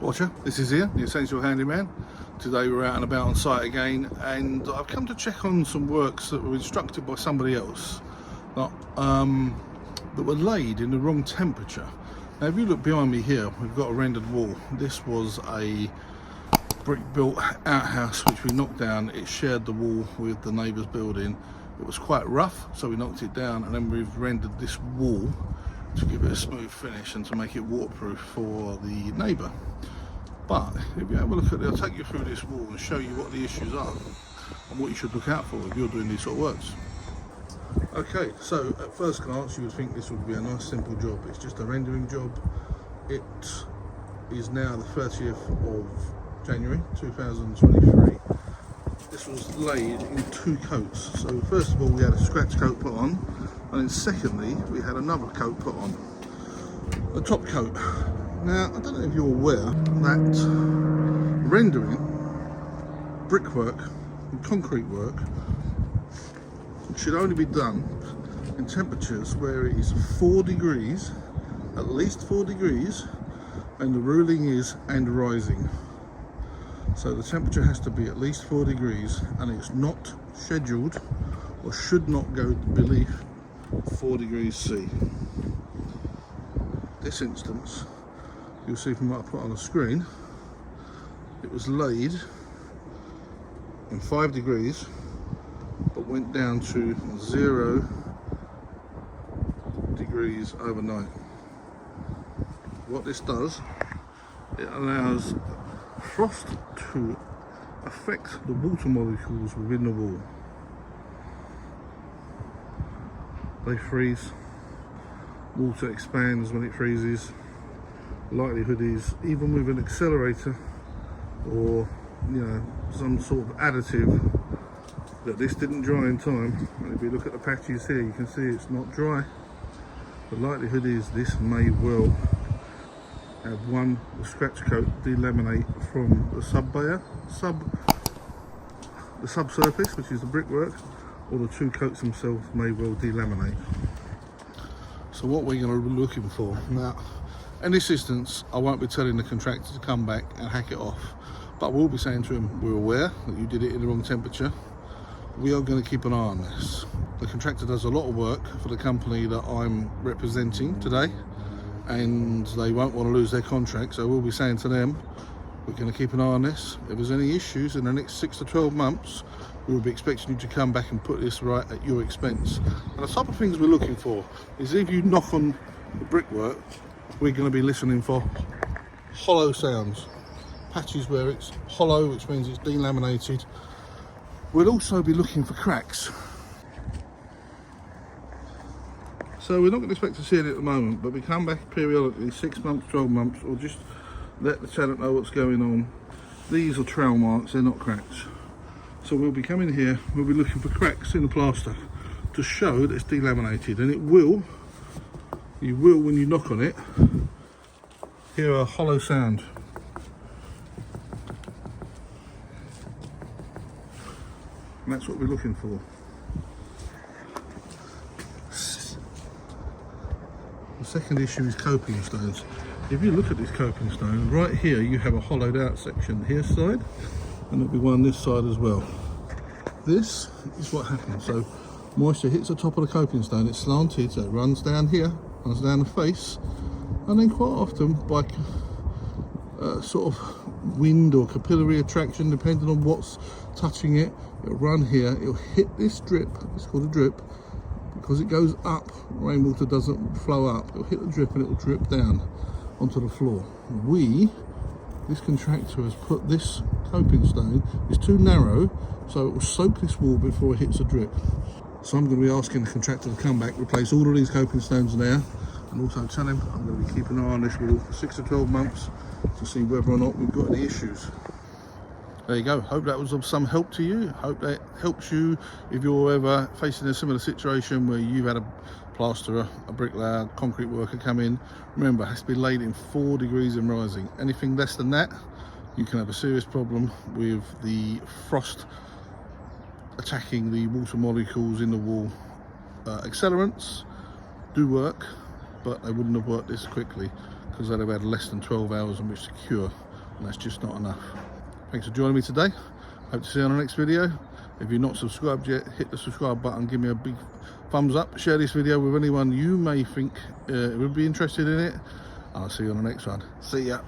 Watcher, this is Ian, the Essential Handyman. Today we're out and about on site again, and I've come to check on some works that were instructed by somebody else that were laid in the wrong temperature. Now if you look behind me here, we've got a rendered wall. This was a brick built outhouse which we knocked down. It shared the wall with the neighbour's building. It was quite rough, so we knocked it down, and then we've rendered this wall to give it a smooth finish and to make it waterproof for the neighbour. But if you have a look at it, I'll take you through this wall and show you what the issues are and what you should look out for if you're doing these sort of works. Okay, so at first glance you would think this would be a nice simple job. It's just a rendering job. It is now the 30th of January 2023. This was laid in 2 coats. So first of all we had a scratch coat put on, and then secondly we had another coat put on, the top coat. Now I don't know if you're aware that rendering, brickwork and concrete work should only be done in temperatures where it is 4 degrees, at least 4 degrees, and the ruling is and rising. So the temperature has to be at least 4 degrees, and it's not scheduled or should not go beneath 4 degrees C. This instance, you'll see from what I put on the screen, it was laid in 5 degrees but went down to 0 degrees overnight. What this does, it allows frost to affect the water molecules within the wall. They freeze, water expands when it freezes. Likelihood is, even with an accelerator or some sort of additive, that this didn't dry in time. And if you look at the patches here, you can see it's not dry. The likelihood is this may well have the scratch coat delaminate from the subsurface, which is the brickwork, or the 2 coats themselves may well delaminate. So what we're going to be looking for now, in this instance, I won't be telling the contractor to come back and hack it off, but we'll be saying to him, we're aware that you did it in the wrong temperature. We are going to keep an eye on this. The contractor does a lot of work for the company that I'm representing today, and they won't want to lose their contract, so we'll be saying to them, we're going to keep an eye on this. If there's any issues in the next 6 to 12 months, we will be expecting you to come back and put this right at your expense. And the type of things we're looking for is, if you knock on the brickwork, we're going to be listening for hollow sounds, patches where it's hollow, which means it's delaminated. We'll also be looking for cracks. So we're not going to expect to see it at the moment, but we come back periodically, 6 months, 12 months, or just let the tenant know what's going on. These are trail marks, they're not cracks. So we'll be coming here, we'll be looking for cracks in the plaster to show that it's delaminated, and you will when you knock on it, hear a hollow sound. And that's what we're looking for. The second issue is coping stones. If you look at this coping stone, right here you have a hollowed out section here side, and there'll be one this side as well. This is what happens. So moisture hits the top of the coping stone, it's slanted, so it runs down here, runs down the face, and then quite often by sort of wind or capillary attraction, depending on what's touching it, it'll run here, it'll hit this drip, it's called a drip, because it goes up, rainwater doesn't flow up, it'll hit the drip and it'll drip down onto the floor. This contractor has put this coping stone, it's too narrow, so it will soak this wall before it hits the drip. So I'm going to be asking the contractor to come back, replace all of these coping stones there, and also tell him I'm going to be keeping an eye on this wall for 6 to 12 months to see whether or not we've got any issues. There you go. Hope that was of some help to you. Hope that helps you if you're ever facing a similar situation where you've had a plasterer, a bricklayer, concrete worker come in. Remember, it has to be laid in 4 degrees and rising. Anything less than that, you can have a serious problem with the frost attacking the water molecules in the wall. Accelerants do work, but they wouldn't have worked this quickly because they'd have had less than 12 hours in which to cure. and that's just not enough. Thanks for joining me today. Hope to see you on the next video. If you're not subscribed yet, hit the subscribe button, give me a big thumbs up, share this video with anyone you may think would be interested in it, and I'll see you on the next one. See ya.